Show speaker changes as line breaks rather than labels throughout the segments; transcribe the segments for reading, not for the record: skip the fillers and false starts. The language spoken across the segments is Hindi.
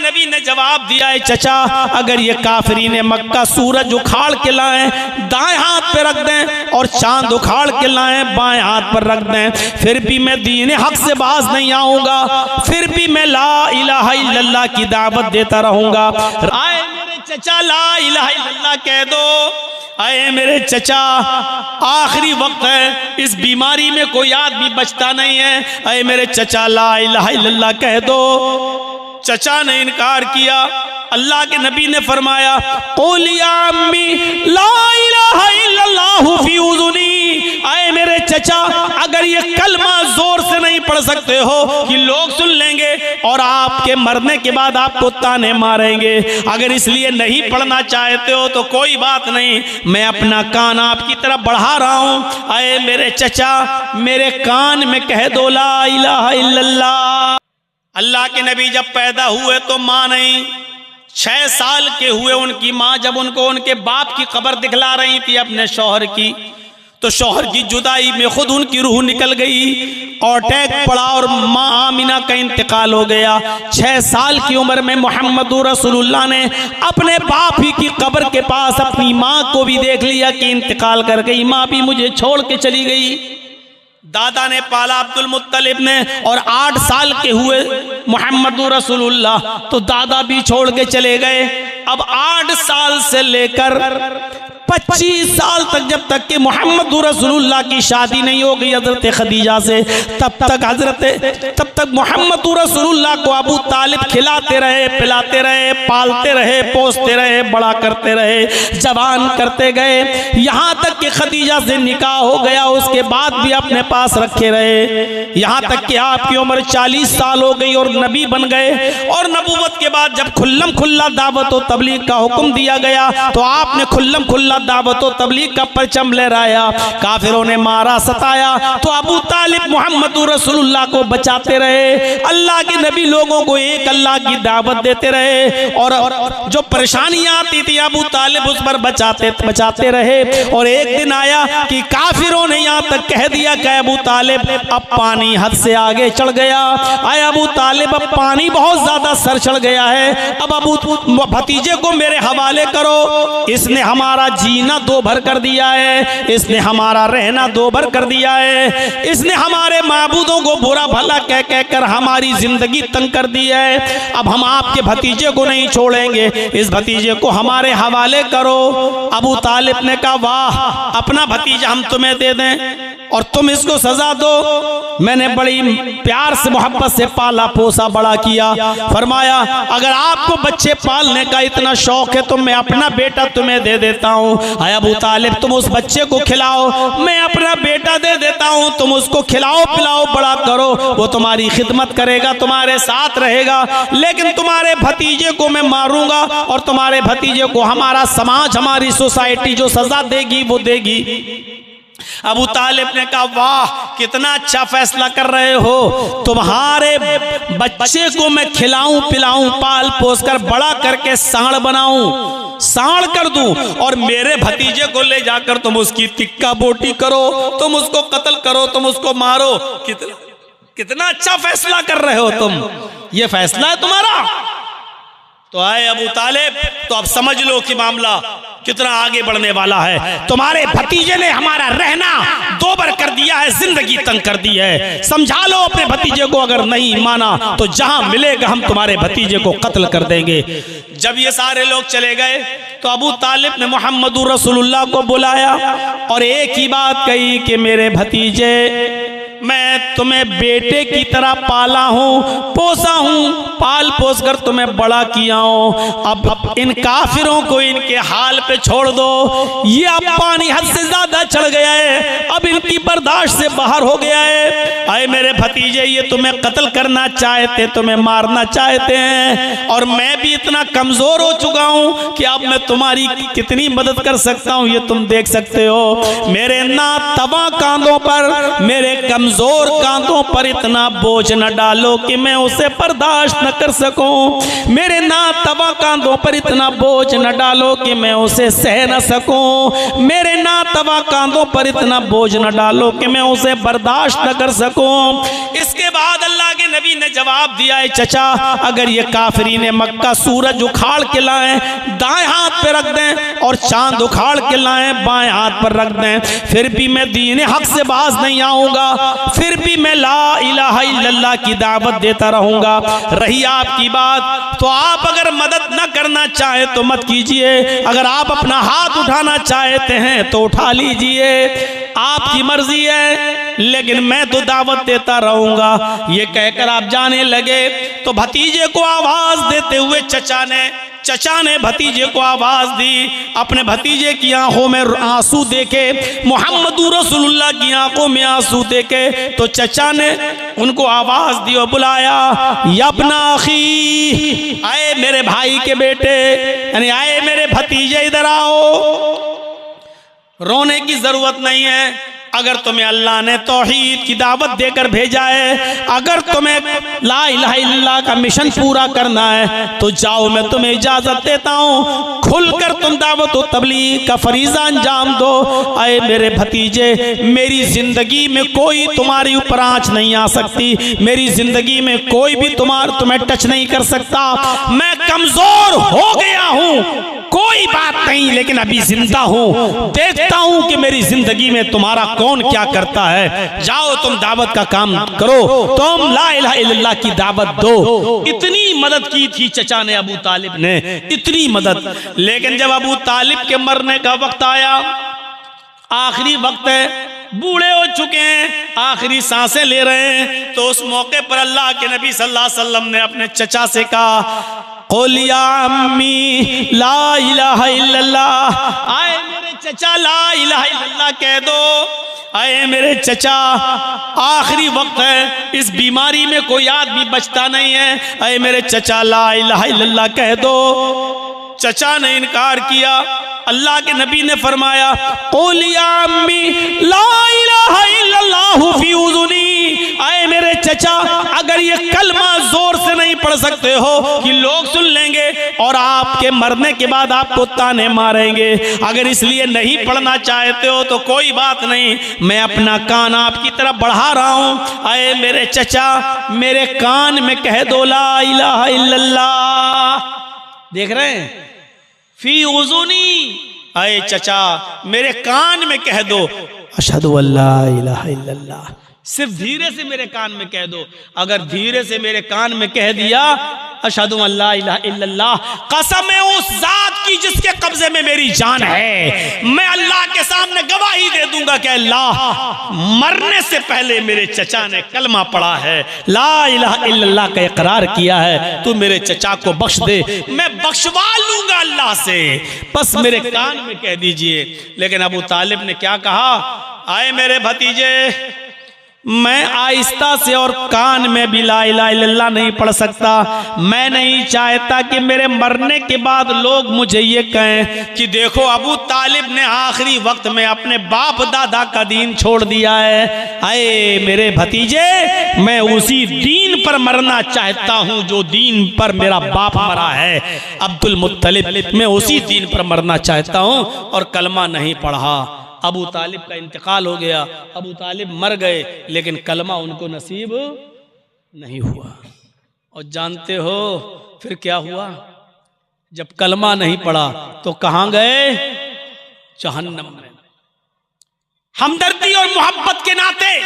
नबी ने जवाब दिया है चचा, अगर ये काफिरीन मक्का सूरज उखाड़ के लाएं दाएं हाथ पे रख दें और चांद उखाड़ के लाएं बाएं हाथ पर रख दें, फिर भी मैं दीन हक से बाज नहीं आऊंगा, फिर भी मैं ला इलाहा इल्लल्लाह की दावत देता रहूंगा। आए मेरे चचा ला इलाहा इल्लल्लाह कह दो। आए मेरे चचा, आखिरी वक्त है, इस बीमारी में कोई आदमी बचता नहीं है। आए मेरे चचा ला इलाहा इल्लल्लाह कह दो। चचा ने इनकार किया। अल्लाह के नबी ने फरमाया क़ुल या अम्मी ला इलाहा इल्लल्लाहु फी उज़ुनी। आए मेरे चचा, अगर ये कलमा जोर से नहीं पढ़ सकते हो कि लोग सुन लेंगे और आपके मरने के बाद आपको ताने मारेंगे, अगर इसलिए नहीं पढ़ना चाहते हो तो कोई बात नहीं, मैं अपना कान आपकी तरफ बढ़ा रहा हूं। आए मेरे चचा, मेरे कान में कह दो ला इलाहा इल्लल्लाह। अल्लाह के नबी जब पैदा हुए तो माँ नहीं, 6 साल के हुए उनकी माँ जब उनको उनके बाप की कब्र दिखला रही थी अपने शौहर की, तो शौहर की जुदाई में खुद उनकी रूह निकल गई और अटैक पड़ा और माँ आमिना का इंतकाल हो गया। 6 साल की उम्र में मोहम्मद रसूलुल्लाह ने अपने बाप ही की कब्र के पास अपनी माँ को भी देख लिया कि इंतकाल कर गई, माँ भी मुझे छोड़ के चली गई। दादा ने पाला अब्दुल मुत्तलिब ने, और 8 साल के हुए मोहम्मद रसूलुल्लाह तो दादा भी छोड़ के चले गए। अब 8 साल से लेकर 25 साल तक, जब तक कि मोहम्मद रसूलुल्लाह की शादी नहीं हो गई हजरत खदीजा से, तब तक मोहम्मद रसूलुल्लाह को अबू तालिब खिलाते रहे, पिलाते रहे, पालते रहे, पोसते रहे, बड़ा करते रहे, जवान करते गए, यहाँ तक कि खदीजा से निकाह हो गया। उसके बाद भी अपने पास रखे रहे, यहाँ तक कि आपकी उम्र 40 साल हो गई और नबी बन गए। और नबूवत के बाद जब खुल्लम खुल्ला दावत व तबलीग का हुक्म दिया गया तो आपने खुल्लम खुल्ला दावत व तबलीग का परचम लहराया। काफिरों ने मारा, सताया, तो अबू तालिब मोहम्मद रसूलुल्लाह को बचाते रहे। अल्लाह के नबी लोगों को एक अल्लाह की दावत देते रहे और जो परेशानियां आती थी अबू तालिब उस पर बचाते रहे। और एक दिन आया कि काफिरों ने यहाँ तक कह दिया कि अबू तालिब अब पानी हद से आगे चढ़ गया। आए अबू तालिब, अब पानी बहुत ज्यादा सर चढ़ गया है, अब अबू भतीजे को मेरे हवाले करो, इसने हमारा जीना दो भर कर दिया है, इसने हमारा रहना दो भर कर दिया है, इसने हमारे माबूदों को बुरा भला कह कह कर हमारी जिंदगी तंग कर दी है। अब हम आपके भतीजे को नहीं छोड़ेंगे, इस भतीजे को हमारे हवाले करो। अबू तालिब ने कहा वाह, अपना भतीजा हम तुम्हें दे दें और तुम इसको सजा दो। मैंने बड़ी प्यार से मोहब्बत से पाला पोसा बड़ा किया। फरमाया अगर आपको बच्चे पालने का इतना शौक है तो मैं अपना बेटा तुम्हें दे देता हूँ। आया अबू तालिब, तुम उस बच्चे को खिलाओ, मैं अपना बेटा दे देता हूँ, तुम उसको खिलाओ पिलाओ बड़ा करो, वो तुम्हारी खिदमत करेगा, तुम्हारे साथ रहेगा, लेकिन तुम्हारे भतीजे को मैं मारूंगा और तुम्हारे भतीजे को हमारा समाज, हमारी सोसाइटी जो सजा देगी वो देगी। अबू तालिब ने कहा वाह, कितना अच्छा फैसला कर रहे हो, तुम्हारे बच्चे को मैं खिलाऊं पिलाऊं पाल पोस कर बड़ा करके सांड बनाऊं, सांड कर दूं, और मेरे भतीजे को ले जाकर तुम उसकी टिक्का बोटी करो, तुम उसको कत्ल करो, तुम उसको मारो। कितना अच्छा फैसला कर रहे हो तुम, ये फैसला है तुम्हारा। तो आए अबू तालिब, तो अब समझ लो कि मामला कितना आगे बढ़ने वाला है। तुम्हारे भतीजे ने हमारा रहना दो बार कर दिया है, जिंदगी तंग कर दी है। समझा लो अपने भतीजे को, अगर नहीं माना तो जहां मिलेगा हम तुम्हारे भतीजे को कत्ल कर देंगे। जब ये सारे लोग चले गए तो अबू तालिब ने मोहम्मद रसूलुल्लाह को बुलाया और एक ही बात कही कि मेरे भतीजे, मैं तुम्हें बेटे की तरह पाला हूँ, पोसा हूँ, पाल पोस कर तुम्हें बड़ा किया हूँ। अब इन काफिरों को इनके हाल पे छोड़ दो, ये अब पानी हद से ज्यादा चढ़ गया है, अब इनकी बर्दाश्त से बाहर हो गया है। आए मेरे भतीजे, ये तुम्हें कत्ल करना चाहते, तुम्हें मारना चाहते हैं, और मैं भी इतना कमजोर हो चुका हूँ कि अब मैं तुम्हारी कितनी मदद कर सकता हूँ ये तुम देख सकते हो। मेरे ना तवा कांधों पर, मेरे कमजोर कांधों पर इतना बोझ न डालो कि मैं उसे बर्दाश्त न कर सकूं। सकूं। मेरे नातवा कांधों पर इतना बोझ न डालो कि मैं उसे सह न सकूं। मेरे नातवा कांधों पर इतना बोझ न डालो कि मैं उसे बर्दाश्त न कर सकूं। इसके बाद अल्लाह के नबी ने जवाब दिया है, चचा अगर ये काफिरीन मक्का सूरज उखाड़ के लाएं दाएं हाथ पे रख दें और चांद उखाड़ के लाएं बाएं हाथ पर रख दें, फिर भी मैं दीन हक से बाज नहीं आऊंगा, फिर भी मैं ला इलाहा इल्लल्लाह की दावत देता रहूंगा। रही आपकी बात तो आप अगर मदद न करना चाहे तो मत कीजिए, अगर आप अपना हाथ उठाना चाहते हैं तो उठा लीजिए, आपकी मर्जी है, लेकिन मैं तो दावत देता रहूंगा। ये कहकर आप जाने लगे तो भतीजे को आवाज देते हुए चचा ने भतीजे को आवाज दी। अपने भतीजे की आंखों में आंसू देखे, मोहम्मदुर रसूलुल्लाह की आंखों में आंसू देखे तो चचा ने उनको आवाज दी और बुलाया, यब्ना अखी, आए मेरे भाई के बेटे, यानी आए मेरे भतीजे, इधर आओ। रोने की जरूरत नहीं है। अगर तुम्हें अल्लाह ने तौहीद की दावत देकर भेजा है, अगर तुम्हें ला इलाहा इल्लल्लाह का मिशन पूरा करना है तो जाओ, मैं तुम्हें इजाजत देता हूँ, खुलकर तुम दावत व तबलीग का फरीजा अंजाम दो। आए मेरे भतीजे, मेरी जिंदगी में कोई तुम्हारी ऊपर आंच नहीं आ सकती, मेरी जिंदगी में कोई भी तुम्हें टच नहीं कर सकता। मैं कमजोर हो गया हूँ, कोई बात नहीं, लेकिन अभी जिंदा हूँ, देखता हूँ कि मेरी जिंदगी में तुम्हारा कौन क्या करता है। जाओ तुम दावत का काम करो, तुम ला इलाहा इल्लल्लाह की दावत दो। इतनी मदद की थी चचा ने, अबू तालिब ने, इतनी मदद। लेकिन जब अबू तालिब के मरने का वक्त आया, आखिरी वक्त है, बूढ़े हो चुके हैं, आखिरी सांसें ले रहे हैं, तो उस मौके पर अल्लाह के नबी सल्लल्लाहु अलैहि वसल्लम ने अपने चचा से कहा, क़ुल या अम्मी ला इलाहा इल्लल्लाह, आए मेरे चचा ला इलाहा इल्लल्लाह कह दो। आए मेरे चचा, आखिरी वक्त है, इस बीमारी में कोई आदमी बचता नहीं है, आए मेरे चचा ला इलाहा इल्लल्लाह कह दो। चचा ने इनकार किया। अल्लाह के नबी ने फरमाया, क़ुल या अम्मी ला इलाहा इल्लल्लाहु फी उज़ुनी, आए मेरे चचा अगर ये कलमा जोर से नहीं पढ़ सकते हो कि लोग सुन लेंगे और आपके मरने के बाद आपको ताने मारेंगे, अगर इसलिए नहीं पढ़ना चाहते हो तो कोई बात नहीं, मैं अपना कान आपकी तरफ बढ़ा रहा हूं। आए मेरे चचा, मेरे कान में कह दो ला इलाहा इल्लल्लाह। देख रहे हैं, फी उज़ुनी, आए चचा मेरे कान में कह दो अशहदु अल्ला इलाहा इल्लल्लाह। सिर्फ धीरे से मेरे कान में कह दो। अगर धीरे से मेरे कान में कह दिया अशहदु अल्ला इलाहा इल्लल्लाह, कसम है उस जात की जिसके कब्जे में मेरी जान है, मैं अल्लाह के सामने गवाही दे दूंगा कि अल्लाह मरने से पहले मेरे चचा ने कलमा पढ़ा है, ला इलाहा इल्लल्लाह का इकरार किया है, तू मेरे चचा को बख्श दे, मैं बख्शवा लूंगा अल्लाह से, बस मेरे कान में कह दीजिए। लेकिन अबू तालिब ने क्या कहा, आए मेरे भतीजे, मैं आहिस्ता से और कान में भी ला इलाहा इल्लल्लाह नहीं पढ़ सकता। मैं नहीं चाहता कि मेरे मरने के बाद लोग मुझे ये कहें कि देखो अबू तालिब ने आखिरी वक्त में अपने बाप दादा का दीन छोड़ दिया है। आए मेरे भतीजे, मैं उसी दीन पर मरना चाहता हूँ जो दीन पर मेरा बाप मरा है, अब्दुल मुत्तलिब, मैं उसी दीन पर मरना चाहता हूँ और कलमा नहीं पढ़ा। अबू तालिब का इंतकाल हो गया, अबू तालिब मर गए, लेकिन कलमा उनको नसीब नहीं हुआ। और जानते हो फिर क्या हुआ? जब कलमा नहीं पड़ा तो कहां गए? जहन्नम में। हमदर्दी और मोहब्बत के नाते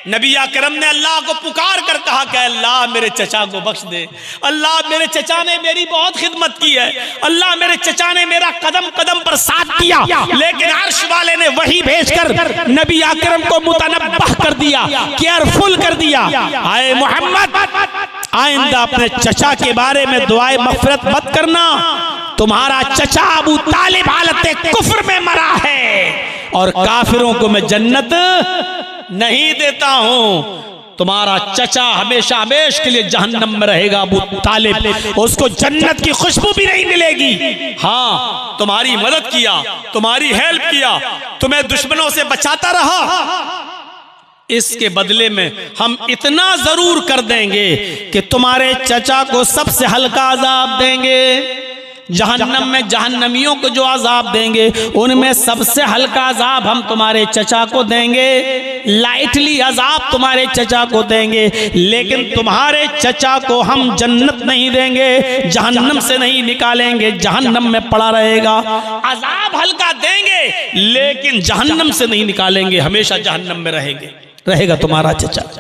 नबी अकरम ने अल्लाह को पुकार कर कहा कि अल्लाह मेरे चचा को बख्श दे, अल्लाह मेरे चचा ने मेरी बहुत खिदमत की है, अल्लाह मेरे चचा ने मेरा कदम कदम पर साथ दिया, लेकिन अर्श वाले ने वही भेजकर नबी अकरम को मुतनब्बह कर दिया, केयरफुल कर दिया। आए मोहम्मद, आइंदा अपने चचा के बारे में दुआए मग़फ़िरत मत करना, तुम्हारा चचा अबू तालिब हालत कुफ्र में मरा है और काफिरों को मैं जन्नत नहीं देता हूं। तुम्हारा चचा हमेशा हमेशा के लिए जहन्नम में रहेगा अबू तालिब, उसको जन्नत की खुशबू भी नहीं मिलेगी। हाँ, तुम्हारी मदद किया, तुम्हारी हेल्प किया, तुम्हें दुश्मनों से बचाता रहा, इसके बदले में हम इतना जरूर कर देंगे कि तुम्हारे चचा को सबसे हल्का अजाब देंगे। जहन्नम में जहन्नमियों को जो अजाब देंगे उनमें सबसे हल्का अजाब हम तुम्हारे चचा को देंगे, लाइटली अजाब तुम्हारे चचा को देंगे। लेकिन तुम्हारे चचा को हम जन्नत नहीं देंगे, जहन्नम से नहीं निकालेंगे, जहन्नम में पड़ा रहेगा। अजाब हल्का देंगे लेकिन जहन्नम से नहीं निकालेंगे, हमेशा जहन्नम में रहेगा तुम्हारा चचा।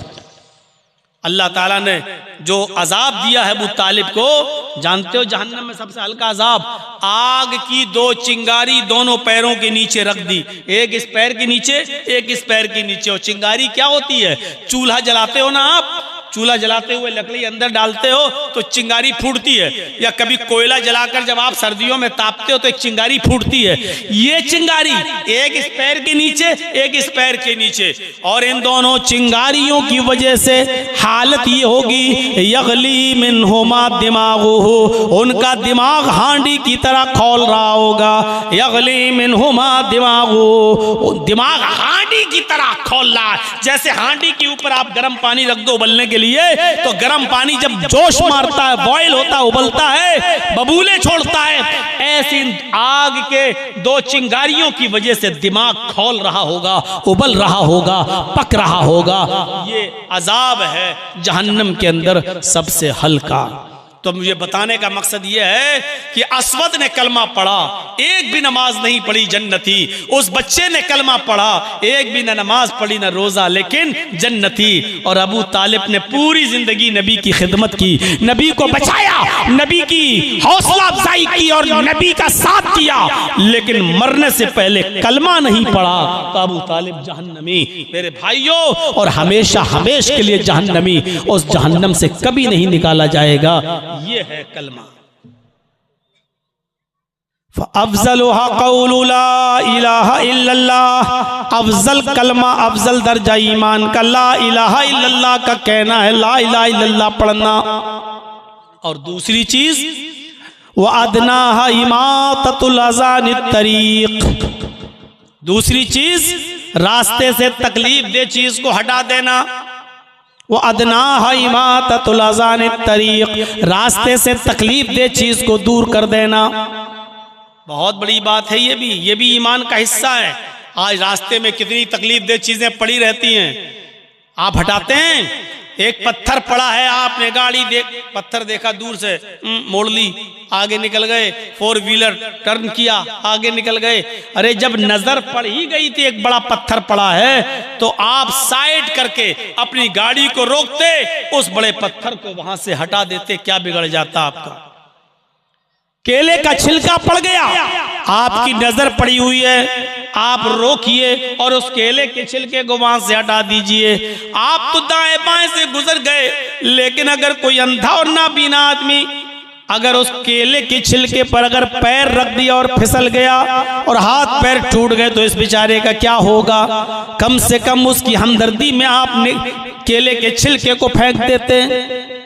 अल्लाह ताला ने जो अजाब दिया है अबू तालिब को, जानते हो जहन्नम में सबसे हल्का अजाब, आग की 2 चिंगारी दोनों पैरों के नीचे रख दी, एक इस पैर के नीचे एक इस पैर के नीचे। और चिंगारी क्या होती है? चूल्हा जलाते हो ना आप, चूल्हा जलाते हुए लकड़ी अंदर डालते हो तो चिंगारी फूटती है, या कभी कोयला जलाकर जब आप सर्दियों में तापते हो तो एक चिंगारी फूटती है। ये चिंगारी एक इस पैर के नीचे एक इस पैर के नीचे, और इन दोनों चिंगारियों की वजह से हालत ये होगी, यगली मिनहुमा दिमागुहु, उनका दिमाग हांडी की तरह खौल रहा होगा। यगली मिनहुमा दिमागुहु, दिमाग हांडी की तरह खौल रहा है। जैसे हांडी के ऊपर आप गर्म पानी रख दो उबलने के लिए, तो गर्म पानी जब जोश मारता है, बॉयल होता है, उबलता है, बबूले छोड़ता है, ऐसी आग के 2 चिंगारियों की वजह से दिमाग खौल रहा होगा, उबल रहा होगा, पक रहा होगा। ये अजाब है जहन्नम के अंदर सबसे हल्का। तो मुझे बताने का मकसद यह है कि असवद ने कलमा पढ़ा, एक भी नमाज नहीं पढ़ी, जन्नती। उस बच्चे ने कलमा पढ़ा, एक भी न नमाज पढ़ी न रोजा, लेकिन जन्नती। और अबू तालिब ने पूरी जिंदगी नबी की खिदमत की, नबी को बचाया, नबी की हौसला अफजाई की और नबी का साथ किया, लेकिन मरने से पहले कलमा नहीं पढ़ा तो अबू तालिब जहन्नमी। मेरे भाइयों, और हमेशा हमेशा के लिए जहन्नमी, उस जहन्नम से कभी नहीं निकाला जाएगा। ये है कलमा। अफजलुहा कौलु ला इलाहा इल्लल्लाह, अफजल कलमा, अफजल दर्जा ईमान का ला इलाहा इल्लल्लाह का कहना है, ला इलाहा इल्लल्लाह पढ़ना। और दूसरी चीज व अदनाहा इमाततुल अज़ानित तरीक, दूसरी चीज रास्ते से तकलीफ दे चीज को हटा देना। वो अदनाहा इमाततुल अज़ानित तरीक, रास्ते से तकलीफ दे चीज को दूर कर देना। बहुत बड़ी बात है ये भी ईमान का हिस्सा है। आज रास्ते में कितनी तकलीफ दे चीजें पड़ी रहती हैं, आप हटाते हैं। एक पत्थर पड़ा है, आपने गाड़ी पत्थर देखा दूर से, मोड़ ली, आगे निकल गए, 4 व्हीलर टर्न किया, आगे निकल गए। अरे जब नजर पड़ ही गई थी एक बड़ा पत्थर पड़ा है, तो आप साइड करके अपनी गाड़ी को रोकते, उस बड़े पत्थर को वहां से हटा देते, क्या बिगड़ जाता आपका? केले का छिलका पड़ गया, आपकी नजर पड़ी हुई है, आप रोकिए और उस केले के छिलके को वहां से हटा दीजिए। आप तो दाएं बाएं से गुजर गए, लेकिन अगर कोई अंधा और नाबीना आदमी अगर उस केले के छिलके पर अगर पैर रख दिया और फिसल गया और हाथ पैर टूट गए, तो इस बेचारे का क्या होगा? कम से कम उसकी हमदर्दी में आपने केले के छिलके को फेंक देते।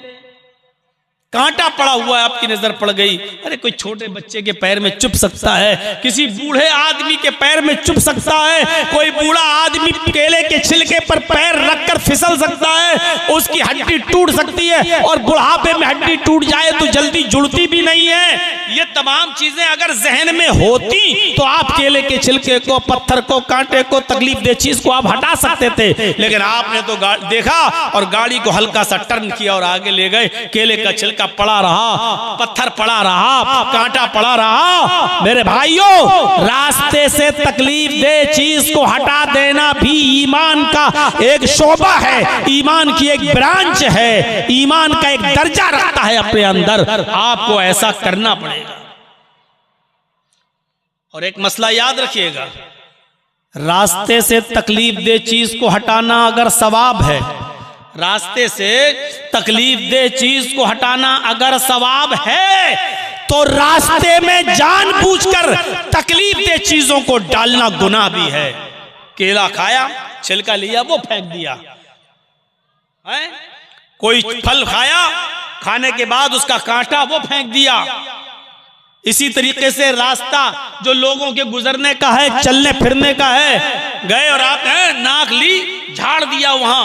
कांटा पड़ा हुआ है, आपकी नजर पड़ गई, अरे कोई छोटे बच्चे के पैर में चुभ सकता है, किसी बूढ़े आदमी के पैर में चुभ सकता है, कोई बूढ़ा आदमी केले के छिलके पर पैर रखकर फिसल सकता है, उसकी हड्डी टूट सकती है, और बुढ़ापे में हड्डी टूट जाए तो जल्दी जुड़ती भी नहीं है। ये तमाम चीजें अगर जहन में होती तो आप केले के छिलके को, पत्थर को, कांटे को, तकलीफ दे चीज को आप हटा सकते थे, लेकिन आपने तो देखा और गाड़ी को हल्का सा टर्न किया और आगे ले गए। केले का छिलका पड़ा रहा, पत्थर पड़ा रहा, कांटा पड़ा रहा। मेरे भाइयों, रास्ते से तकलीफ दे चीज को हटा देना भी ईमान का एक शोबा है, ईमान की एक ब्रांच है, ईमान का एक दर्जा रखता है अपने अंदर। आपको ऐसा करना पड़ेगा। और एक मसला याद रखिएगा, रास्ते से तकलीफ दे चीज को हटाना अगर सवाब है, रास्ते से तकलीफ दे चीज को हटाना अगर सवाब है, तो रास्ते में जानबूझकर तकलीफ दे चीजों को डालना गुनाह भी है। केला खाया, छिलका लिया, वो फेंक दिया है। कोई फल खाया, खाने के बाद उसका कांटा वो फेंक दिया। इसी तरीके से रास्ता जो लोगों के गुजरने का है, चलने फिरने का है, गए और आप नाक ली, झाड़ दिया, वहां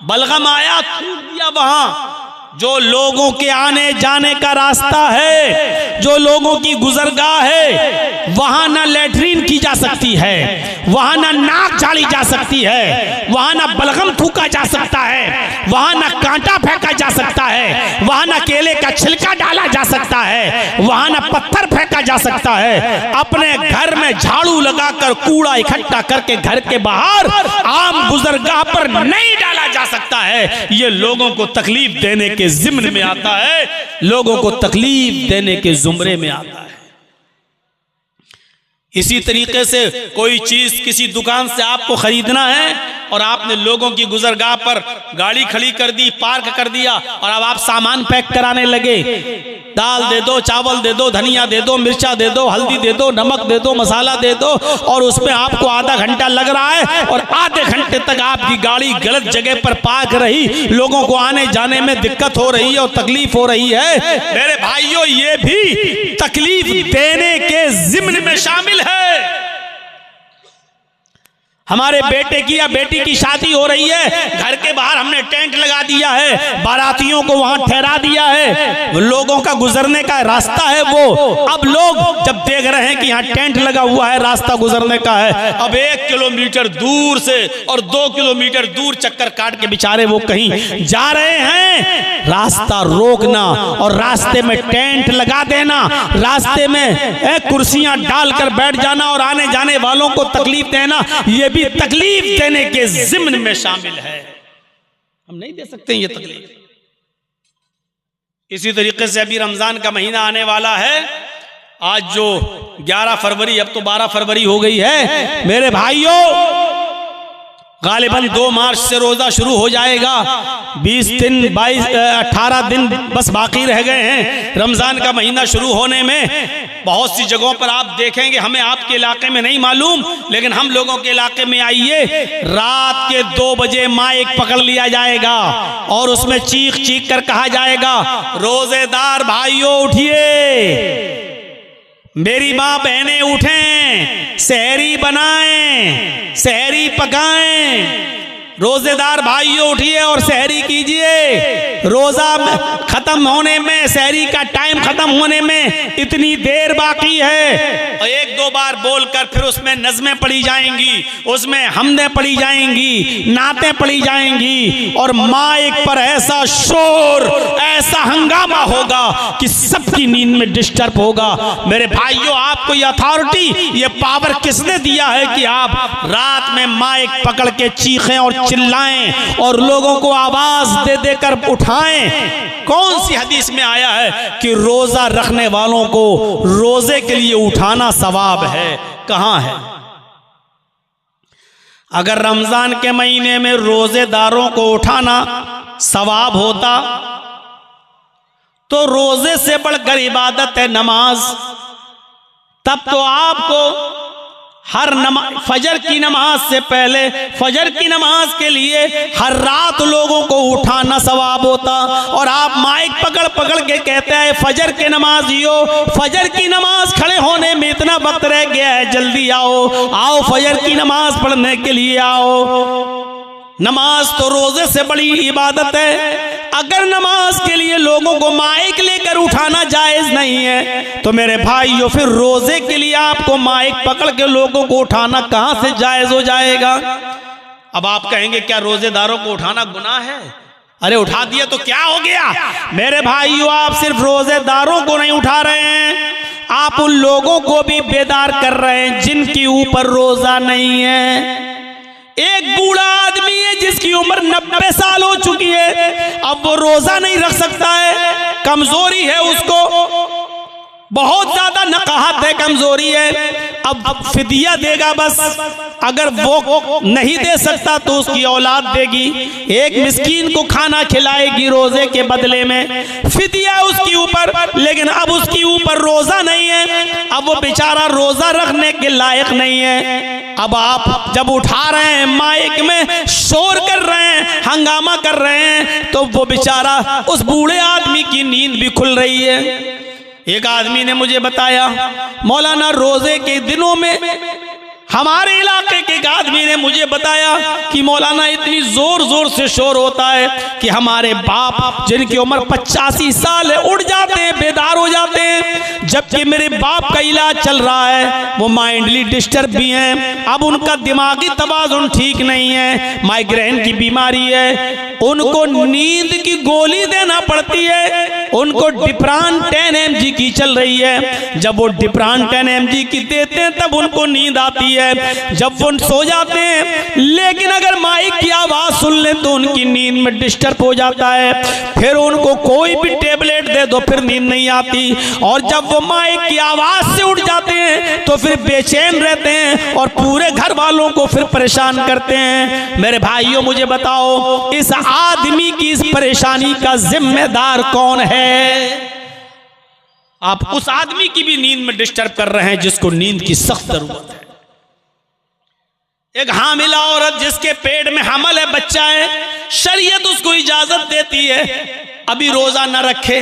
बलगम आया, थूक दिया। वहां जो लोगों के आने जाने का रास्ता है, जो लोगों की गुजरगाह है, वहां ना लैट्रीन की जा सकती है, वहां ना नाक झाड़ी जा सकती है, वहां ना बलगम थूका जा सकता है, वहां ना कांटा फेंका जा सकता है, वहां ना केले का छिलका डाला जा सकता है, वहां ना पत्थर फेंका जा सकता है। अपने घर में झाड़ू लगाकर कूड़ा इकट्ठा करके घर के बाहर आम गुजरगाह पर नहीं डाला जा सकता है। ये लोगों को तकलीफ देने के जिम्न में आता है, लोगों को तकलीफ देने के जुमरे में आता है। इसी तरीके से कोई चीज किसी दुकान से आपको खरीदना है और आपने लोगों की गुजरगाह पर गाड़ी खड़ी कर दी, पार्क कर दिया, और अब आप सामान पैक कराने लगे। दाल दे दो, चावल दे दो, धनिया दे दो, मिर्चा दे दो, हल्दी दे दो, नमक दे दो, मसाला दे दो, और उसमें आपको आधा घंटा लग रहा है और आधे घंटे तक आपकी गाड़ी गलत जगह पर पार्क रही, लोगों को आने जाने में दिक्कत हो रही है और तकलीफ हो रही है। मेरे भाइयों, ये भी तकलीफ देने के जिम्न में शामिल है। हमारे बेटे की या बेटी की शादी हो रही है, घर के बाहर हमने टेंट लगा दिया है, बारातियों को वहां ठहरा दिया है, लोगों का गुजरने का रास्ता है वो। अब लोग जब देख रहे हैं कि यहाँ टेंट लगा हुआ है, रास्ता गुजरने का है, अब 1 किलोमीटर दूर से और 2 किलोमीटर दूर चक्कर काट के बेचारे वो कहीं जा रहे हैं। रास्ता रोकना और रास्ते में टेंट लगा देना, रास्ते में कुर्सियां डालकर बैठ जाना और आने जाने वालों को तकलीफ देना, ये भी तकलीफ देने के जिम्न में शामिल है। हम नहीं दे सकते ये तकलीफ। इसी तरीके से अभी रमजान का महीना आने वाला है। आज जो 11 फरवरी, अब तो 12 फरवरी हो गई है। मेरे भाइयों, गालिबन 2 मार्च से रोजा शुरू हो जाएगा। 20 दिन 18 दिन बस बाकी रह गए हैं रमजान का महीना शुरू होने में। बहुत सी जगहों पर आप देखेंगे, हमें आपके इलाके में नहीं मालूम, लेकिन हम लोगों के इलाके में आइए, रात के 2 बजे माइक पकड़ लिया जाएगा और उसमें चीख चीख कर कहा जाएगा, रोजेदार भाइयों उठिए, मेरी माँ बहनें उठें, सहरी बनाएं, सहरी पकाएं। रोजेदार भाइयों उठिए और सहरी कीजिए। रोजा खत्म होने में, सहरी का टाइम खत्म होने में इतनी देर बाकी है। और 1-2 बार बोलकर फिर उसमें नज़में पढ़ी जाएंगी, उसमें हमदें पढ़ी जाएंगी, नातें पढ़ी जाएंगी, और माइक पर ऐसा शोर, ऐसा हंगामा होगा कि सबकी नींद में डिस्टर्ब होगा। मेरे भाइयों, आपको ये अथॉरिटी, ये पावर किसने दिया है कि आप रात में माइक पकड़ के चीखें और चिल्लाएं और लोगों को आवाज दे देकर उठाएं? कौन सी हदीस में आया है कि रोजा रखने वालों को रोजे के लिए उठाना सवाब है? कहां है? अगर रमजान के महीने में रोजेदारों को उठाना सवाब होता तो रोजे से बढ़कर इबादत है नमाज। तब तो आपको हर फजर की नमाज से पहले, फजर की नमाज के लिए हर रात लोगों को उठाना सवाब होता, और आप माइक पकड़ पकड़ के कहते हैं फजर के नमाजियों, फजर की नमाज खड़े होने में इतना वक्त रह गया है, जल्दी आओ, आओ फजर की नमाज पढ़ने के लिए आओ। नमाज तो रोजे से बड़ी इबादत है। अगर नमाज के लिए लोगों को माइक लेकर उठाना जायज नहीं है तो मेरे भाइयों, फिर रोजे के लिए आपको माइक पकड़ के लोगों को उठाना कहां से जायज हो जाएगा? अब आप कहेंगे क्या रोजेदारों को उठाना गुनाह है? अरे उठा दिया तो क्या हो गया? मेरे भाइयों, आप सिर्फ रोजेदारों को नहीं उठा रहे हैं, आप उन लोगों को भी बेदार कर रहे हैं जिनके ऊपर रोजा नहीं है। एक बूढ़ा आदमी है जिसकी उम्र 90 साल हो चुकी है, अब वो रोजा नहीं रख सकता है, कमजोरी है उसको, बहुत ज्यादा नकाहत है, कमजोरी है। अब फिदिया देगा बस। अगर वो नहीं दे सकता तो उसकी औलाद देगी, एक मिस्कीन को खाना खिलाएगी रोजे के बदले में, फिदिया उसके ऊपर। लेकिन अब उसके ऊपर रोजा नहीं है, अब वो बेचारा रोजा रखने के लायक नहीं है। अब आप जब उठा रहे हैं, माइक में शोर कर रहे हैं, हंगामा कर रहे हैं, तो वो बेचारा उस बूढ़े आदमी की नींद भी खुल रही है। एक आदमी ने मुझे बताया, मौलाना रोजे के दिनों में हमारे इलाके के एक आदमी ने मुझे बताया कि मौलाना इतनी जोर जोर से शोर होता है कि हमारे बाप जिनकी उम्र 85 साल है उठ जाते हैं, बेदार हो जाते हैं, जबकि मेरे बाप का इलाज चल रहा है, वो माइंडली डिस्टर्ब भी हैं। अब उनका दिमागी तवाज़ुन ठीक नहीं है, माइग्रेन की बीमारी है, उनको नींद की गोली देना पड़ती है, उनको डिप्रान 10 mg की चल रही है। जब वो डिप्रान 10 mg की देते हैं तब उनको नींद आती है, जब वो सो जाते हैं। लेकिन अगर माइक की आवाज सुन लें तो उनकी नींद में डिस्टर्ब हो जाता है, फिर उनको कोई भी टेबलेट दे दो फिर नींद नहीं आती, और जब वो माइक की आवाज से उठ जाते हैं तो फिर बेचैन रहते हैं और पूरे घर वालों को फिर परेशान करते हैं। मेरे भाइयों मुझे बताओ, इस आदमी की इस परेशानी का जिम्मेदार कौन है? आप उस आदमी की भी नींद में डिस्टर्ब कर रहे हैं जिसको नींद की सख्त जरूरत है। एक हामिला औरत जिसके पेट में हमल है, बच्चा है, शरीयत उसको इजाजत देती है अभी रोजा न रखे,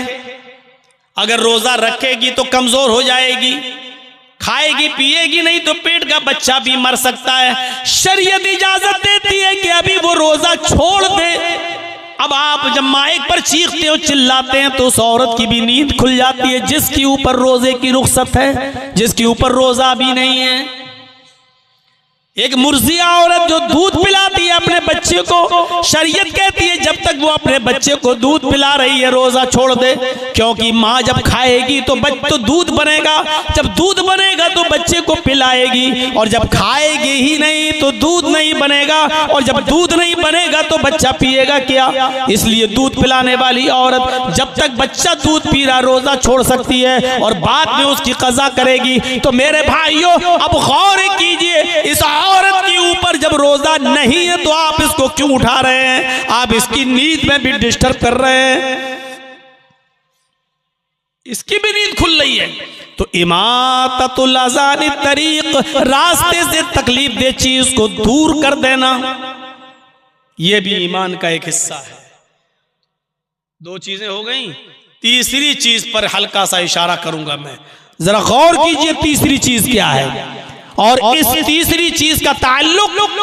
अगर रोजा रखेगी तो कमजोर हो जाएगी, खाएगी पिएगी नहीं तो पेट का बच्चा भी मर सकता है। शरीयत इजाजत देती है कि अभी वो रोजा छोड़ दे। अब आप जब माइक पर चीखते हो चिल्लाते हैं तो उस औरत की भी नींद खुल जाती है जिसके ऊपर रोजे की रुख्सत है, जिसके ऊपर रोजा भी नहीं है। एक मुर्जिया औरत जो दूध पिलाती है अपने बच्चे को, शरीयत कहती है जब तक वो अपने बच्चे को दूध पिला रही है रोजा छोड़ दे, क्योंकि माँ जब खाएगी तो दूध बनेगा, जब दूध बनेगा तो बच्चे को पिलाएगी, और जब खाएगी ही नहीं तो दूध नहीं बनेगा, और जब दूध नहीं बनेगा तो बच्चा पिएगा क्या? इसलिए दूध पिलाने वाली औरत जब तक बच्चा दूध पी रहा रोजा छोड़ सकती है और बाद में उसकी कज़ा करेगी। तो मेरे भाइयों अब गौर कीजिए, इस औरत के ऊपर जब रोजा नहीं है तो आप इसको क्यों उठा रहे हैं? आप इसकी नींद में भी डिस्टर्ब कर रहे हैं, इसकी भी नींद खुल रही है। तो इमाततुल अज़ान तरीक, रास्ते से तकलीफ दे चीज को दूर कर देना, यह भी ईमान का एक हिस्सा है। दो चीजें हो गई, तीसरी चीज पर हल्का सा इशारा करूंगा मैं, जरा गौर कीजिए तीसरी चीज क्या है। और इस तीसरी चीज का ताल्लुक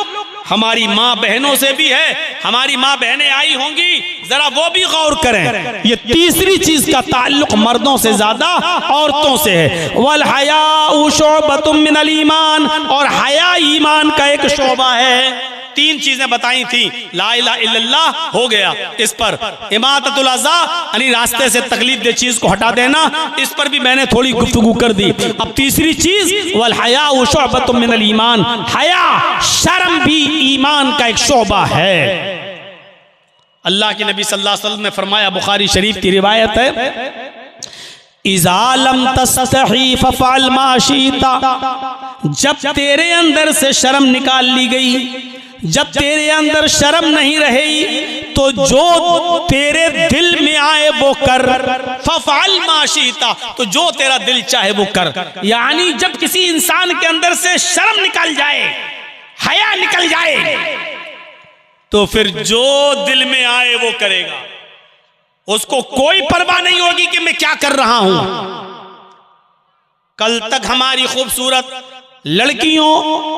हमारी माँ बहनों से भी है, हमारी माँ बहनें आई होंगी, जरा वो भी गौर करें। ये तीसरी चीज का ताल्लुक मर्दों से ज्यादा औरतों से है। वल हयाउ शुअबतुम मिनल ईमान, और हया ईमान का एक शोबा है। तीन चीजें बताई थी, ला इलाहा इल्लल्लाह हो गया, इस पर इमाततुल अज़ा यानी रास्ते से तकलीफ दे चीज को हटा देना, इस पर भी मैंने थोड़ी गुफ्तगू कर दी। अब तीसरी चीज वल हयाउ शुअबतुम मिनल ईमान, हया शर्म भी ईमान का एक शोबा है। अल्लाह के नबी सल्लल्लाहु अलैहि वसल्लम ने फरमाया, बुखारी शरीफ की रिवायत है, इज़ा लम तस्तही फफ़अल मा शिता, जब तेरे अंदर से शर्म निकाल ली गई, जब तेरे अंदर शर्म नहीं रही तो जो तेरे दिल में आए वो कर, फफ़अल मा शिता, तो जो तेरा दिल चाहे वो कर। यानी जब किसी इंसान के अंदर से शर्म निकल जाए, हया निकल जाए, तो फिर जो दिल में आए वो करेगा, उसको कोई परवाह नहीं होगी कि मैं क्या कर रहा हूं। कल तक हमारी खूबसूरत लड़कियों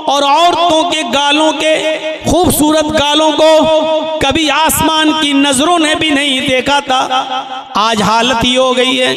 और औरतों के गालों के खूबसूरत गालों को कभी आसमान की नजरों ने भी नहीं देखा था। आज हालत ये हो गई है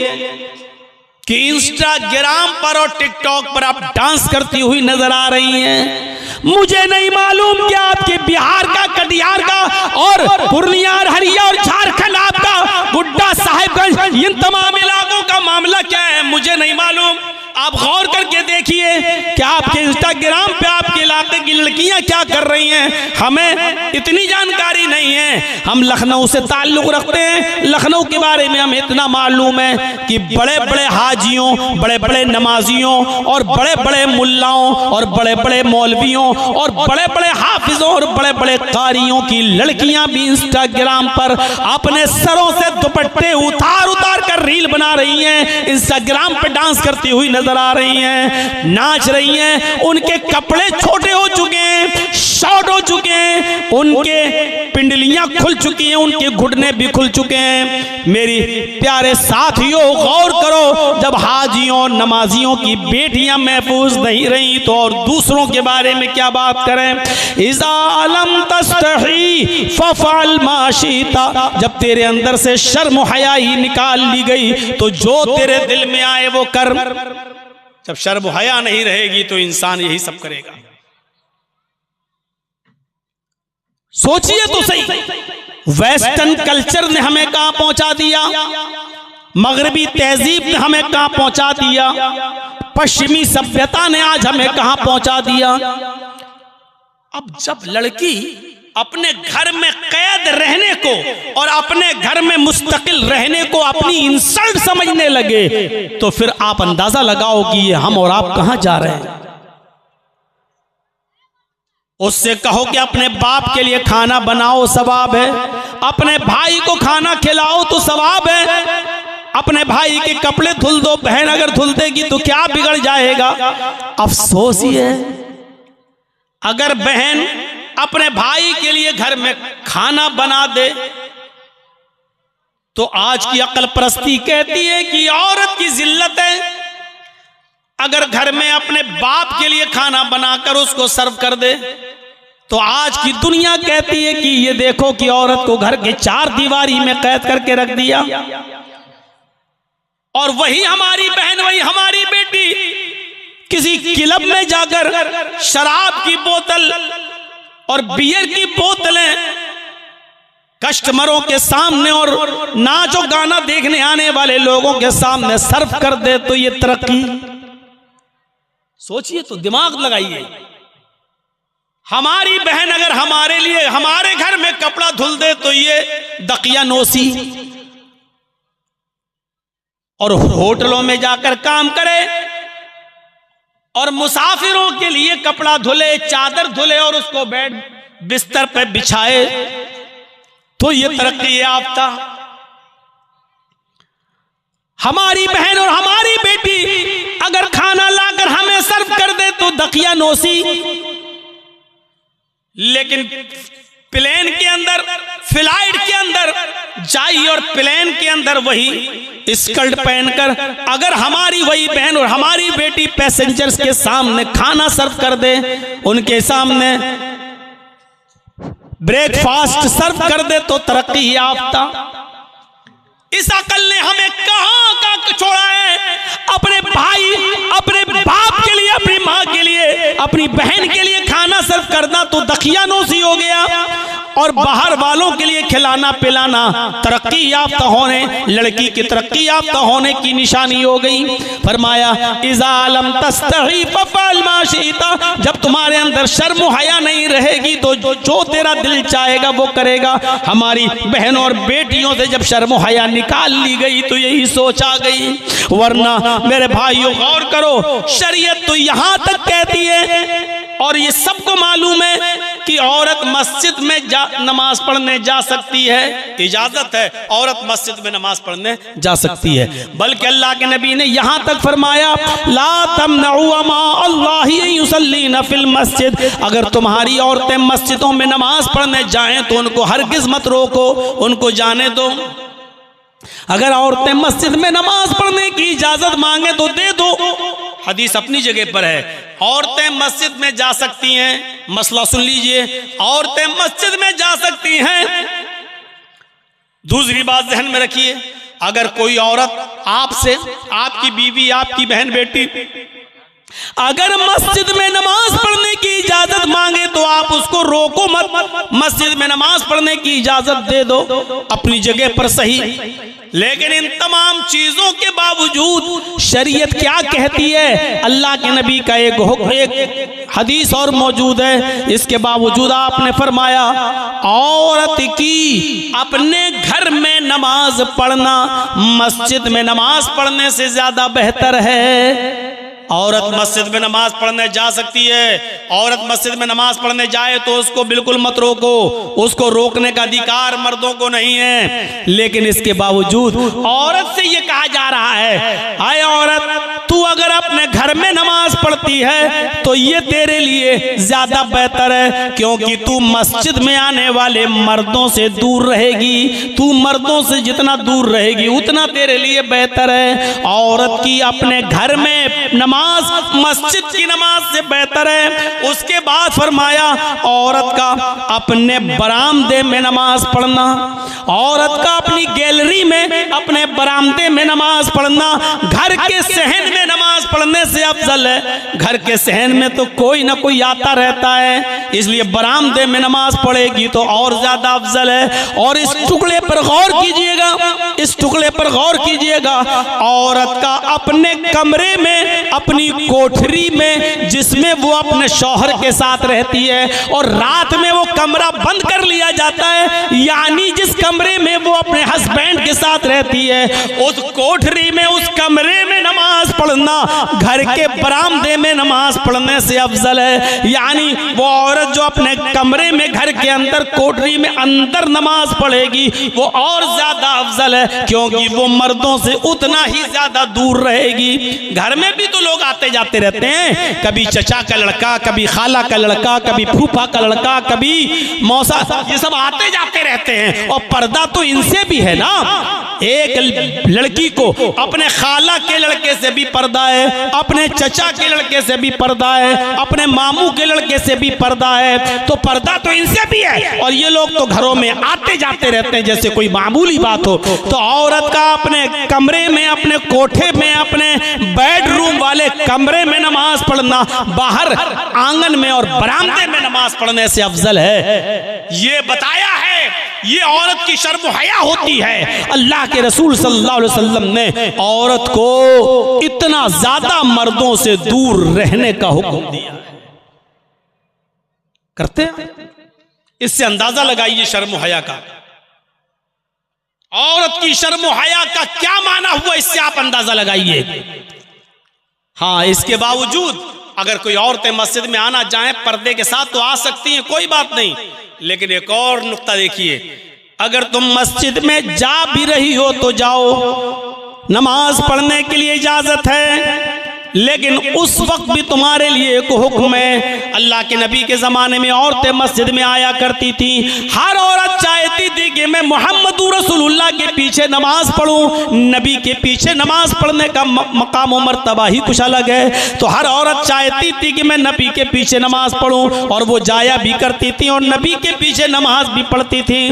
कि इंस्टाग्राम पर और टिकटॉक पर आप डांस करती हुई नजर आ रही हैं। मुझे नहीं मालूम कि आपके बिहार का, कटिहार का और पूर्णिया, हरिया और झारखंड, आपका गुड्डा, साहिबगंज, इन तमाम इलाकों का मामला क्या है, मुझे नहीं मालूम। आप गौर करके देखिए कि आपके इंस्टाग्राम पे आपके इलाके की लड़कियां क्या कर रही हैं। हमें इतनी जानकारी नहीं है, हम लखनऊ से ताल्लुक रखते हैं, लखनऊ के बारे में हमें इतना मालूम है कि बड़े बड़े हाजियों, बड़े बड़े नमाजियों और बड़े बड़े मुल्लाओं और बड़े बड़े मौलवियों और बड़े बड़े हाफिजों और बड़े बड़े कारियों की लड़कियां भी इंस्टाग्राम पर अपने सरों से दुपट्टे उतार उतार कर रील बना रही हैं, इंस्टाग्राम पर डांस करती हुई नजर आ रही हैं, नाच रही हैं। उनके कपड़े छोटे हो चुके हैं, शॉर्ट हो चुके हैं, उनके पिंडलियां खुल चुकी हैं, उनके घुटने भी खुल चुके हैं। मेरी प्यारे साथियों गौर करो, जब हाजियों नमाजियों की बेटियां महफूज नहीं रही तो और दूसरों के बारे में क्या बात करें। इज़ा लम तस्तही फफ़अल मा शिता, जब तेरे अंदर से शर्म हयाई निकाल ली गई तो जो तेरे दिल में आए वो कर। जब शर्म हया नहीं रहेगी तो इंसान यही सब करेगा। सोचिए तो सही, वेस्टर्न कल्चर ने हमें कहां पहुंचा दिया, मगरबी तहजीब ने हमें कहां पहुंचा दिया, पश्चिमी सभ्यता ने आज हमें कहां पहुंचा दिया। अब जब लड़की अपने घर में कैद रहने को और अपने घर में मुस्तकिल रहने को अपनी इंसल्ट समझने लगे तो फिर आप अंदाजा लगाओ कि ये हम और आप कहां जा रहे हैं। उससे कहो कि अपने बाप के लिए खाना बनाओ, सवाब है। अपने भाई को खाना खिलाओ तो सवाब है। अपने भाई के कपड़े धुल दो, बहन अगर धुल देगी तो क्या बिगड़ जाएगा। अफसोस ही है अगर बहन अपने भाई के लिए घर में खाना बना दे तो आज की अक्ल परस्ती कहती है कि औरत की जिल्लत है। अगर घर में अपने बाप के लिए खाना बनाकर उसको सर्व कर दे तो आज की दुनिया कहती है कि ये देखो कि औरत को घर के चार दीवारी में कैद करके रख दिया। और वही हमारी बहन, वही हमारी बेटी किसी क्लब में जाकर शराब की बोतल और बियर की बोतलें कस्टमरों के सामने और नाचो गाना देखने आने वाले लोगों के सामने सर्व कर दे तो ये तरक्की। सोचिए तो, दिमाग लगाइए। हमारी बहन अगर हमारे लिए हमारे घर में कपड़ा धुल दे तो ये दकियानोसी। और होटलों में जाकर काम करे और मुसाफिरों के लिए कपड़ा धुले, चादर धुले और उसको बेड बिस्तर पे बिछाए तो ये तरक्की याफ्ता। हमारी बहन और हमारी बेटी अगर खाना लाकर हमें सर्व कर दे तो दकियानोसी। लेकिन प्लेन के अंदर, फ्लाइट के अंदर जाई और प्लेन के अंदर वही स्कर्ट पहनकर अगर हमारी वही बहन और हमारी बेटी पैसेंजर्स के सामने खाना सर्व कर दे, उनके सामने ब्रेकफास्ट सर्व कर दे तो तरक्की याफ्ता। इस अकल ने हमें कहां का छोड़ा है। अपने भाई, अपने बाप के लिए, अपनी मां के लिए, अपनी बहन के लिए खाना सर्व करना तो दकियानोसी हो गया और बाहर वालों के लिए खिलाना पिलाना तरक्की याफ्ता होने, लड़की की तरक्की याफ्ता होने की निशानी हो गई। फरमाया इज़ा लम तस्तही फफ़अल मा शिता, जब तुम्हारे अंदर शर्म हया नहीं रहेगी तो जो तेरा दिल चाहेगा वो करेगा। हमारी बहनों और बेटियों से जब शर्म हया निकाल ली गई तो यही सोच आ गई। वरना मेरे भाइयों गौर करो, शरीयत तो यहां तक कहती है और ये सबको मालूम है कि औरत मस्जिद में नमाज पढ़ने जा सकती है, इजाजत है, औरत मस्जिद में नमाज पढ़ने जा सकती है। बल्कि अल्लाह के नबी ने यहां तक फरमाया ला तमनउ मा अल्लाहि युसल्लीना फिल मस्जिद, अगर तुम्हारी औरतें मस्जिदों में नमाज पढ़ने जाएं तो उनको हरगिज मत रोको, उनको जाने दो। अगर औरतें मस्जिद में नमाज पढ़ने की इजाजत मांगे तो दे दो। हदीस अपनी जगह पर है, औरतें मस्जिद में जा सकती हैं। मसला सुन लीजिए, औरतें मस्जिद में जा सकती हैं। दूसरी बात ध्यान में रखिए, अगर कोई औरत आपसे, आपकी बीवी, आपकी बहन बेटी अगर मस्जिद में नमाज पढ़ने की इजाजत मांगे तो आप उसको रोको मत, मस्जिद में नमाज पढ़ने की इजाजत दे दो, अपनी जगह पर सही। लेकिन इन तमाम चीजों के बावजूद शरीयत क्या कहती है, अल्लाह के नबी का एक हदीस और मौजूद है, इसके बावजूद आपने फरमाया औरत की अपने घर में नमाज पढ़ना मस्जिद में नमाज पढ़ने से ज्यादा बेहतर है। औरत मस्जिद में नमाज पढ़ने जा सकती है, औरत मस्जिद में नमाज पढ़ने जाए तो उसको बिल्कुल मत रोको, उसको रोकने का अधिकार मर्दों को नहीं है। लेकिन इसके बावजूद औरत से ये कहा जा रहा है, आए औरत तू अगर अपने घर में नमाज पढ़ती पड़ती है तो ये तेरे लिए ज्यादा बेहतर है, क्योंकि तू मस्जिद में आने वाले मर्दों से दूर रहेगी। तू मर्दों से जितना दूर रहेगी उतना तेरे लिए बेहतर है। औरत की अपने घर में नमाज मस्जिद की नमाज से बेहतर है। उसके बाद फरमाया औरत का अपने बरामदे में नमाज पढ़ना, औरत का अपनी गैलरी में अपने बरामदे में नमाज पढ़ना घर के सहन में नमाज पढ़ने से अफजल है। घर के सहन में तो कोई ना कोई आता रहता है, इसलिए बरामदे में नमाज पढ़ेगी तो और ज्यादा अफजल है। और इस टुकड़े पर गौर कीजिएगा, इस टुकड़े पर गौर कीजिएगा। औरत का अपने कमरे में, अपनी कोठरी में जिसमें वो अपने शौहर के साथ रहती है और रात में वो कमरा बंद कर लिया जाता है, यानी जिस कमरे में वो अपने हस्बैंड के साथ रहती है उस कोठरी में, उस कमरे में नमाज पढ़ना घर के बरामदे में नमाज पढ़ने से अफजल है। यानी वो औरत जो अपने कमरे में घर के अंदर कोठरी में अंदर नमाज पढ़ेगी वो और ज्यादा अफजल है, क्योंकि वो मर्दों से उतना ही ज्यादा दूर रहेगी। घर में भी तो लोग आते जाते रहते हैं, कभी चचा का लड़का, कभी खाला का लड़का, कभी फूफा का लड़का, कभी मौसा, ये सब आते जाते रहते हैं। और पर्दा तो इनसे भी है ना। एक लड़की को अपने खाला के लड़के से भी पर्दा है, अपने चचा के लड़के से भी पर्दा है, अपने मामू के लड़के से भी पर्दा है, तो पर्दा तो इनसे भी है। और ये लोग तो घरों में आते जाते रहते हैं जैसे कोई मामूली बात हो। तो औरत का अपने कमरे में, अपने कोठे में, अपने बेडरूम वाले कमरे में नमाज पढ़ना बाहर आंगन में और बरामदे में नमाज पढ़ने से अफजल है। ये बताया है, ये औरत की शर्म हया होती है। अल्लाह के रसूल सल्लल्लाहु अलैहि वसल्लम ने औरत को इतना ज्यादा मर्दों से दूर रहने का हुक्म दिया। करते हैं? इससे अंदाजा लगाइए शर्म हया का, औरत की शर्म हया का क्या माना हुआ, इससे आप अंदाजा लगाइए। हाँ, इसके बावजूद अगर कोई औरतें मस्जिद में आना चाहे पर्दे के साथ तो आ सकती हैं, कोई बात नहीं। लेकिन एक और नुक्ता देखिए, अगर तुम मस्जिद में जा भी रही हो तो जाओ, नमाज पढ़ने के लिए इजाजत है, लेकिन उस वक्त भी तुम्हारे लिए एक हुक्म है। अल्लाह के नबी के ज़माने में औरतें मस्जिद में आया करती थी। हर औरत चाहती थी कि मैं मोहम्मदुर रसूलुल्लाह के पीछे नमाज पढ़ूं। नबी के पीछे नमाज पढ़ने का मकाम व मर्तबा ही कुछ अलग है। तो हर औरत चाहती थी कि मैं नबी के पीछे नमाज पढ़ूं, और वो जाया भी करती थी और नबी के पीछे नमाज भी पढ़ती थी।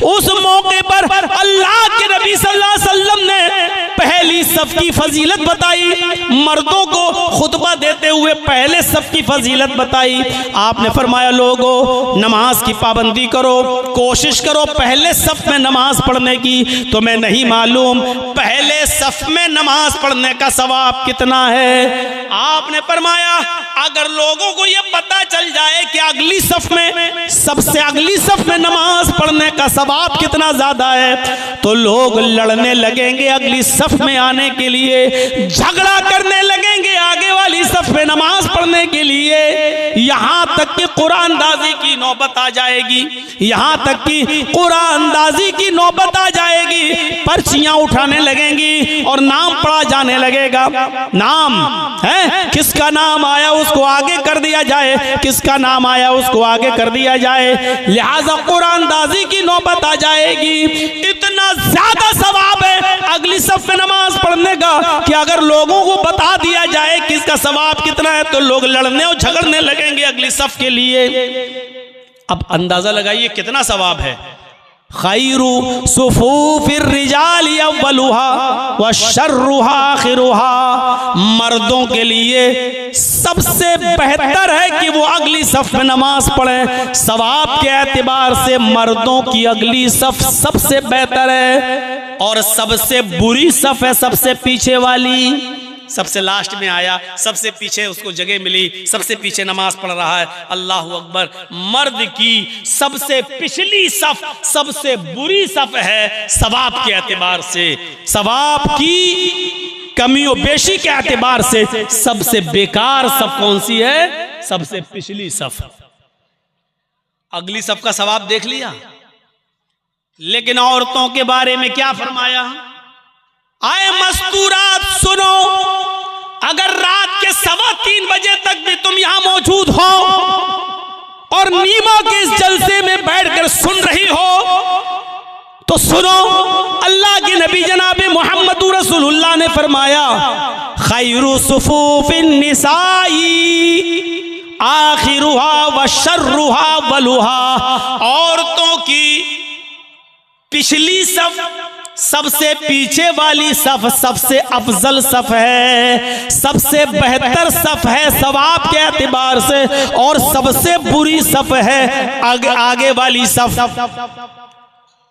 उस मौके पर अल्लाह के नबी सल्लल्लाहु अलैहि वसल्लम ने पहली सफ की फजीलत बताई, मर्दों को खुतबा देते हुए पहले सफ की फजीलत बताई। आपने फरमाया लोगों, नमाज की पाबंदी करो, कोशिश करो पहले सफ में नमाज पढ़ने की। तो मैं नहीं मालूम पहले सफ में नमाज पढ़ने का सवाब कितना है। आपने फरमाया अगर लोगों को यह पता चल जाए कि अगली सफ में, सबसे अगली सफ में नमाज पढ़ने का सवाब कितना ज्यादा है, तो लोग लड़ने लगेंगे अगली सफ में आने के लिए, झगड़ा करने लगेंगे आगे वाली सफ में नमाज पढ़ने के लिए। यहां तक कि कुरानदाजी की नौबत आ जाएगी, यहां तक कि कुरानदाजी की नौबत आ जाएगी। पर्चियां उठाने लगेंगी और नाम पढ़ा जाने लगेगा। नाम है, किसका नाम आया उसको आगे कर दिया जाए, किसका नाम आया उसको आगे कर दिया जाए। लिहाजा कुरानदाजी की नौबत आ जाएगी। इतना ज्यादा सवाब है अगली सफ में नमाज पढ़ने का कि अगर लोगों को बता दिया जाए कि इसका सवाब कितना है तो लोग लड़ने और झगड़ने लगेंगे अगली सफ के लिए। अब अंदाजा लगाइए कितना सवाब है। खैरु सुफूफिर रिजाली अव्वलुहा व शर्रुहा आखिरुहा, मर्दों के लिए सबसे बेहतर है कि वो अगली सफ में नमाज पढ़ें। सवाब के एतबार से मर्दों की अगली सफ सबसे बेहतर है, और सबसे बुरी सफ है सबसे पीछे वाली। सबसे लास्ट में आया, सबसे पीछे उसको जगह मिली, सबसे पीछे नमाज पढ़ रहा है। अल्लाह अकबर। मर्द की सबसे पिछली सफ सबसे बुरी सफ है सवाब के एतबार से, सवाब की कमी और बेशी के एतबार से सबसे बेकार सफ कौन सी है? सबसे पिछली सफ। अगली सफ का सवाब देख लिया, लेकिन औरतों के बारे में क्या फरमाया? आए मस्तूरात सुनो, अगर रात के 3:15 बजे तक और नीमा के इस जलसे में बैठकर सुन रही हो तो सुनो, अल्लाह के नबी जनाब मोहम्मद रसूलुल्लाह ने फरमाया, खैरु सुफूफिन निसाई आखिरुहा व शर्रुहा वलुहा, औरतों की पिछली सफ सबसे पीछे वाली सफ सबसे अफजल सफ है, सबसे बेहतर सफ है सवाब के एतबार से, और सबसे बुरी सफ है आगे वाली सफ।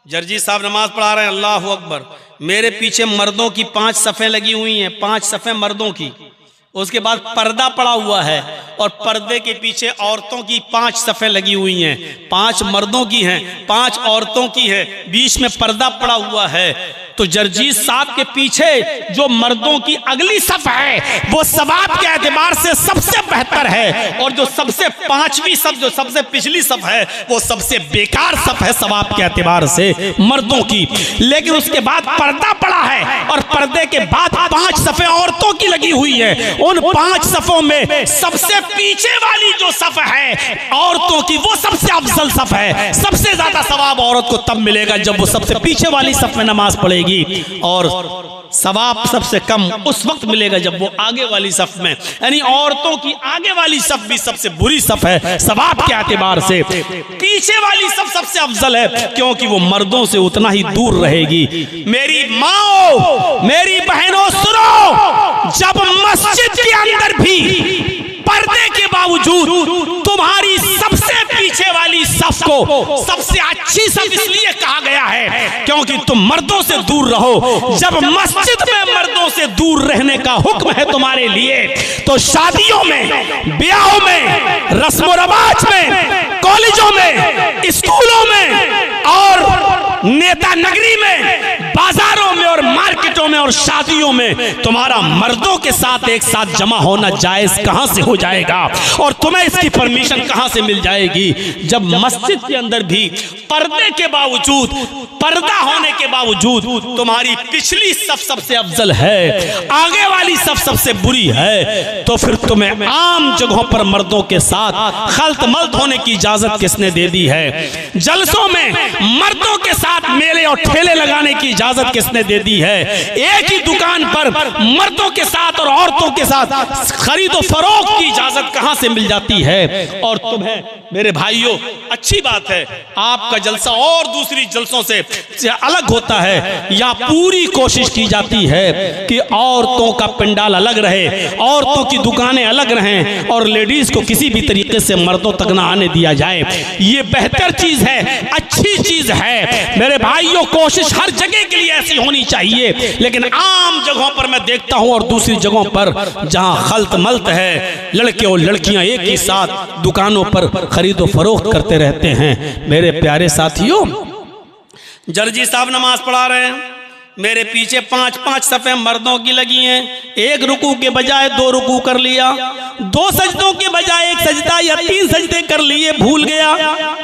जर्जी साहब नमाज पढ़ा रहे हैं, अल्लाह अकबर। मेरे पीछे मर्दों की 5 सफ़ें लगी हुई हैं, 5 सफ़ें मर्दों की, उसके बाद पर्दा पड़ा हुआ है और पर्दे के पीछे औरतों की 5 सफ़ें लगी हुई हैं, 5 मर्दों की हैं, 5 औरतों की है, बीच में पर्दा पड़ा हुआ है। तो जर्जीस साहब के पीछे जो मर्दों की अगली सफ है वो सवाब के एतबार से सबसे बेहतर है, और जो सबसे 5वीं सफ, जो सबसे पिछली सफ है, वो सबसे बेकार सफ है सवाब के एतबार से मर्दों की। लेकिन उसके बाद पर्दा पड़ा है और पर्दे के बाद 5 सफ़ें औरतों की लगी हुई है। उन 5 सफ़ों में सबसे पीछे वाली जो सफ है औरतों की, वो सबसे अफजल सफ है। सबसे ज्यादा सवाब औरत को तब मिलेगा जब वो सबसे पीछे वाली सफ में नमाज पढ़ेगी, और सवाब सबसे कम उस वक्त मिलेगा जब वो आगे वाली सफ में, यानी औरतों की आगे वाली सफ भी सबसे बुरी सफ है सवाब के एतबार से। पीछे वाली सफ सबसे अफजल है क्योंकि वो मर्दों से उतना ही दूर रहेगी। मेरी माओ, मेरी बहनों सुनो, जब मस्जिद के अंदर भी पर्दे के बावजूद तुम्हारी सबसे पीछे वाली सफ को सबसे अच्छी सफ इसलिए कहा गया है क्योंकि तुम मर्दों से दूर रहो। जब मस्जिद में मर्दों से दूर रहने का हुक्म है तुम्हारे लिए, तो शादियों में, ब्याहों में, रस्म रवाज में, कॉलेजों में, स्कूलों में और नेता नगरी में, बाजारों में और मार्केटों में और शादियों में तुम्हारा मर्दों के साथ एक साथ जमा होना जायज कहां से हो जाएगा, और तुम्हें इसकी परमिशन कहां से मिल जाएगी जब मस्जिद के अंदर भी पर्दे के बावजूद, पर्दा होने के बावजूद तुम्हारी पिछली सफ सबसे अफजल है, आगे वाली सफ सबसे बुरी है। तो फिर तुम्हें आम जगहों पर मर्दों के साथ खल्त मल्त होने की इजाजत किसने दे दी है? जलसों में मर्दों के साथ मेले और ठेले लगाने की इजाजत किसने दे दी है? एक ही दुकान पर मर्दों के साथ और औरतों के साथ खरीदो फरोख्त की इजाजत कहां से मिल जाती है? और तुम्हें मेरे भाइयों, अच्छी बात है आपका जलसा और दूसरी जलसों से अलग होता है। यहाँ पूरी कोशिश की जाती है कि औरतों का पंडाल अलग रहे, औरतों की दुकानें अलग रहें, और लेडीज को किसी भी तरीके से मर्दों तक ना आने दिया जाए। ये बेहतर चीज है, अच्छी चीज है मेरे भाइयों। कोशिश हर जगह के लिए ऐसी होनी चाहिए, लेकिन आम जगहों पर मैं देखता हूं और दूसरी जगहों पर जहां खल्त मल्त है, लड़के और लड़कियां एक ही साथ दुकानों पर खरीदो फरोख्त करते रहते हैं। मेरे प्यारे साथियों, जर्जी साहब नमाज पढ़ा रहे हैं, मेरे पीछे 5-5 सफ़ें मर्दों की लगी हैं। एक रुकू के बजाय 2 रुकू कर लिया, 2 सजदों के बजाय 1 सजदा या 3 सजदे कर लिए, भूल गया।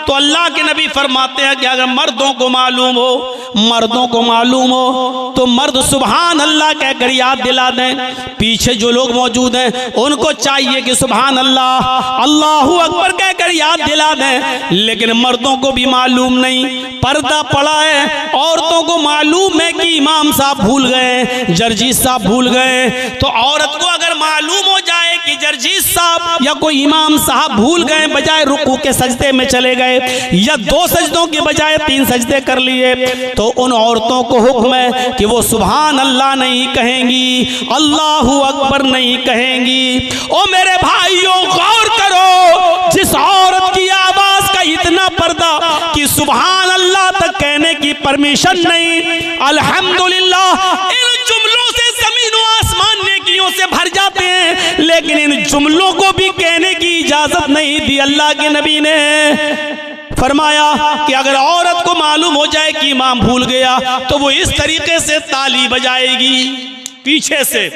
तो अल्लाह के नबी फरमाते हैं कि अगर मर्दों को मालूम हो, मर्दों को मालूम हो तो मर्द सुभान अल्लाह कहकर याद दिला दें। पीछे जो लोग मौजूद हैं उनको चाहिए कि सुभान अल्लाह, अल्लाहू अकबर कहकर याद दिला दें। लेकिन मर्दों को भी मालूम नहीं, पर्दा पड़ा है, औरतों को मालूम है कि इमाम साहब भूल गए, जर्जी साहब भूल गए। तो औरत को अगर मालूम हो जाए कि जर्जी साहब या कोई इमाम साहब भूल गए, बजाय रुकू के सजदे में चले गए या 2 सजदों के बजाय 3 सजदे कर लिए, तो उन औरतों को हुक्म है कि वो सुभान अल्लाह नहीं कहेंगी, अल्लाहू अकबर नहीं कहेंगी। ओ मेरे भाइयों, गौर करो, जिस औरत की आवाज का इतना पर्दा कि सुभान अल्लाह तक कहने की परमिशन नहीं, अल्हम्दुलिल्लाह, इन जुमलों से ज़मीन व आसमान नेकियों से भर जाते हैं, लेकिन इन जुमलों को भी कहने की इजाजत नहीं दी। अल्लाह के नबी ने फरमाया कि अगर औरत को मालूम हो जाए कि इमाम भूल गया तो वो इस तरीके से ताली बजाएगी, पीछे से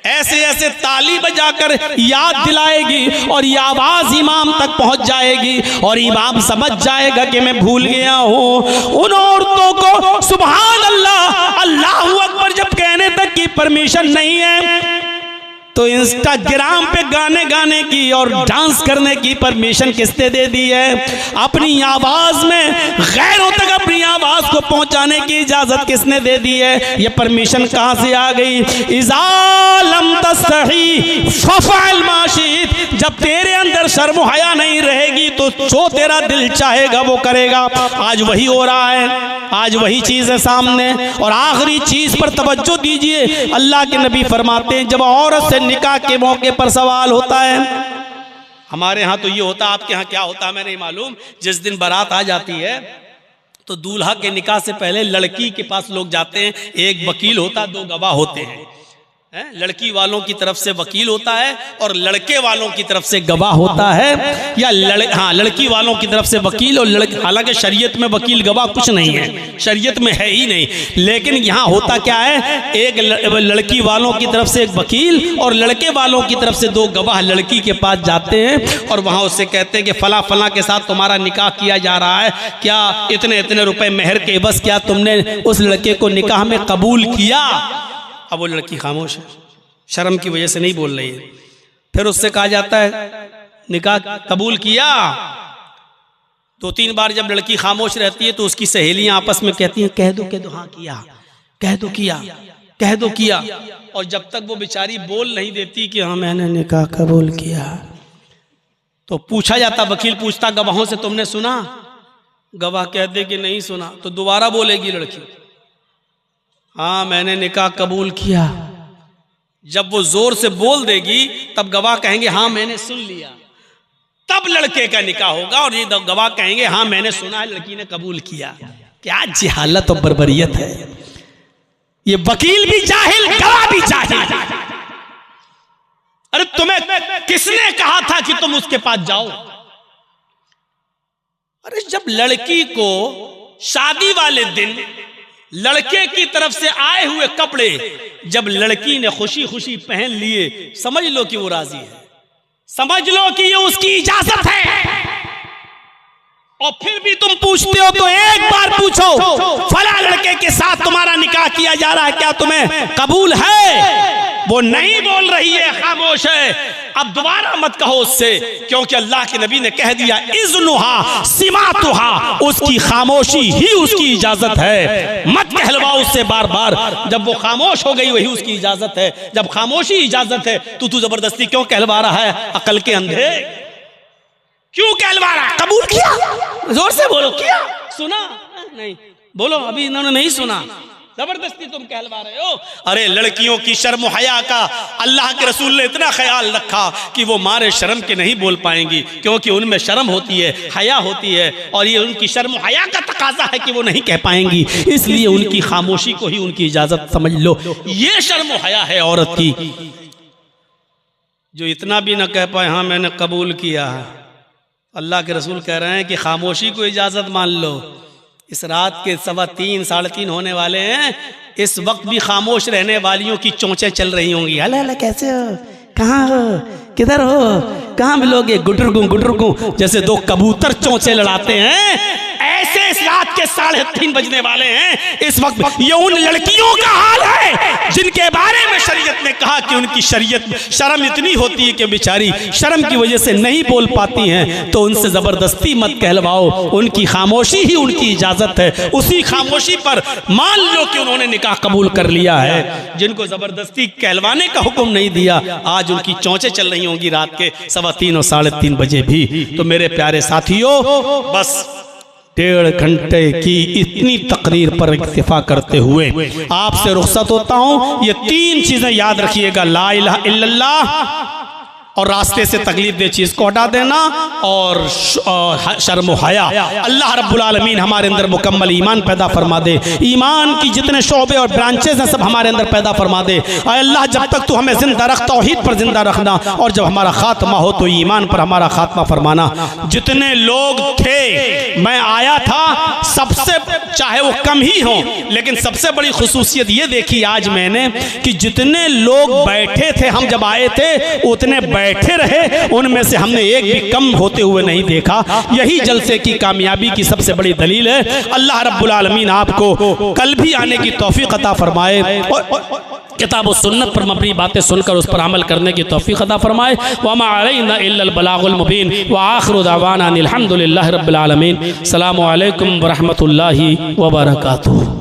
ऐसे ऐसे ताली बजाकर याद दिलाएगी और ये आवाज इमाम तक पहुंच जाएगी और इमाम समझ जाएगा कि मैं भूल गया हूं। उन औरतों को सुभान अल्लाह, अल्लाहू अकबर जब कहने तक की परमिशन नहीं है, तो इंस्टाग्राम पे गाने गाने की और डांस करने की परमिशन किसने दे दी है? अपनी आवाज में गैरों तक अपनी आवाज को पहुंचाने की इजाजत किसने दे दी है? ये परमिशन कहां से आ गई? इज़ा लम तस्तही फफ़अल मा शित, जब तेरे अंदर शर्म हया नहीं रहेगी तो जो तेरा दिल चाहेगा वो करेगा। आज वही हो रहा है, आज वही चीज है सामने। और आखिरी चीज पर तवज्जो दीजिए, अल्लाह के नबी फरमाते हैं जब औरत से निकाह के मौके पर सवाल होता है, हमारे यहाँ तो ये होता, आपके यहाँ क्या होता है मैं नहीं मालूम, जिस दिन बारात आ जाती है तो दूल्हा के निकाह से पहले लड़की के पास लोग जाते हैं, एक वकील होता, दो गवाह होते हैं। लड़की वालों की तरफ से वकील होता है और लड़के वालों की तरफ से गवाह होता है, या लड़की वालों की तरफ से वकील और हालांकि शरीयत में वकील गवाह कुछ नहीं है, शरीयत में है ही नहीं। लेकिन यहाँ होता क्या है, एक लड़की वालों की तरफ से एक वकील और लड़के वालों की तरफ से दो गवाह लड़की के पास जाते हैं और वहाँ उससे कहते हैं कि फला फला के साथ तुम्हारा निकाह किया जा रहा है, क्या इतने इतने रुपए मेहर के बस क्या तुमने उस लड़के को निकाह में कबूल किया? अब वो लड़की खामोश है, शर्म की वजह से नहीं बोल रही है। फिर उससे कहा जाता है निकाह कबूल किया। 2-3 बार जब लड़की खामोश रहती है तो उसकी सहेलियां आपस में कहती हैं कह दो हाँ किया, कह दो किया, कह दो किया। और जब तक वो बेचारी बोल नहीं देती कि हाँ मैंने निकाह कबूल किया, तो पूछा जाता, वकील पूछता गवाहों से तुमने सुना? गवाह कह दे कि नहीं सुना, तो दोबारा बोलेगी लड़की हाँ मैंने निकाह कबूल किया। जब वो जोर से बोल देगी तब गवाह कहेंगे हाँ मैंने सुन लिया, तब लड़के का निकाह होगा। और ये गवाह कहेंगे हाँ मैंने सुना है, लड़की ने कबूल किया। क्या जहालत और बर्बरियत है! ये वकील भी जाहिल, गवाह भी जाहिल। अरे तुम्हें किसने कहा था कि तुम उसके पास जाओ? अरे जब लड़की को शादी वाले दिन लड़के की तरफ से आए हुए कपड़े जब लड़की ने खुशी खुशी पहन लिए, समझ लो कि वो राजी है, समझ लो कि ये उसकी इजाजत है। और फिर भी तुम पूछते हो तो एक बार पूछो, फला लड़के के साथ तुम्हारा निकाह किया जा रहा है, क्या तुम्हें कबूल है? वो नहीं बोल रही है, खामोश है। अब दोबारा मत कहो उससे, क्योंकि अल्लाह के नबी ने कह दिया इज़्नुहा सिमातुहा, उसकी खामोशी ही उसकी इजाजत है। मत कहलवाओ उससे बार बार, जब वो खामोश हो गई वही उसकी इजाजत है। जब खामोशी इजाजत है तो तू जबरदस्ती क्यों कहलवा रहा है? अकल के अंधे क्यों कहलवा रहा है? कबूल किया, जोर से बोलो, किया, सुना नहीं, बोलो अभी इन्होंने नहीं सुना, जबरदस्ती तुम कहलवा रहे हो। अरे लड़कियों की शर्म हया का अल्लाह के रसूल ने इतना ख्याल रखा कि वो मारे शर्म के नहीं बोल पाएंगी, क्योंकि उनमें शर्म होती है, हया होती है, और ये उनकी शर्म हया का तकाजा है कि वो नहीं कह पाएंगी, इसलिए उनकी खामोशी को ही उनकी इजाजत समझ लो। ये शर्म हया है औरत की, जो इतना भी ना कह पाए हाँ मैंने कबूल किया। अल्लाह के रसूल कह रहे हैं कि खामोशी को इजाजत मान लो। इस रात के 3:15 3:30 होने वाले हैं, इस वक्त भी खामोश रहने वालियों की चोंचें चल रही होंगी। अल्लाह अल्लाह कैसे हो, कहाँ हो, किधर हो, कहाँ मिलोगे, गुटरगू जैसे दो कबूतर चोंचे लड़ाते हैं, ऐसे इस रात के 3:30 बजने वाले हैं। इस वक्त ये उन लड़कियों का हाल है जिनके बारे में शरीयत ने कहा कि उनकी शर्म इतनी होती है कि बेचारी शर्म की वजह से नहीं बोल पाती हैं, तो उनसे जबरदस्ती मत कहलवाओ, उनकी खामोशी ही उनकी इजाजत है। उसी खामोशी पर मान लो कि उन्होंने निकाह कबूल कर लिया है। जिनको जबरदस्ती कहलवाने का हुक्म नहीं दिया, आज उनकी चोंचें चल रही होंगी रात के 3:15 और 3:30 बजे भी। तो मेरे प्यारे साथियों, बस 1.5 घंटे की इतनी तकरीर पर इक्तिफा करते हुए आपसे रुखसत होता हूं। ये 3 चीजें याद रखिएगा, ला इलाहा इल्लल्लाह, और रास्ते से तकलीफ दे चीज को हटा देना, और शर्म हया। अल्लाह रब्बुल आलमीन हमारे अंदर मुकम्मल ईमान पैदा फरमा दे, ईमान की जितने शोबे और ब्रांचेस हैं सब हमारे अंदर पैदा फरमा दे। अल्लाह जब तक तू हमें जिंदा रख, तौहीद पर जिंदा रखना, और जब हमारा खात्मा हो तो ईमान पर हमारा खात्मा फरमाना। जितने लोग थे, मैं आया था, सबसे चाहे वो कम ही हो, लेकिन सबसे बड़ी खुसूसियत ये देखी आज मैंने कि जितने लोग बैठे थे, हम जब आए थे उतने बैठे रहे, उनमें से हमने एक भी कम होते हुए नहीं देखा। यही जलसे की कामयाबी की सबसे बड़ी दलील है। अल्लाह रब्बुल आलमीन आपको कल भी आने की तौफीक अता फरमाए। किताब और सुन्नत पर मबनी बातें सुनकर उस पर अमल करने की तौफीक अता फरमाए। वमा अलैना इल्लल बलागुल मुबीन व आखिरु दअवाना अनिल हम्दुलिल्लाहि रब्बिल आलमीन। अस्सलामु अलैकुम व रहमतुल्लाहि व बरकातुहू।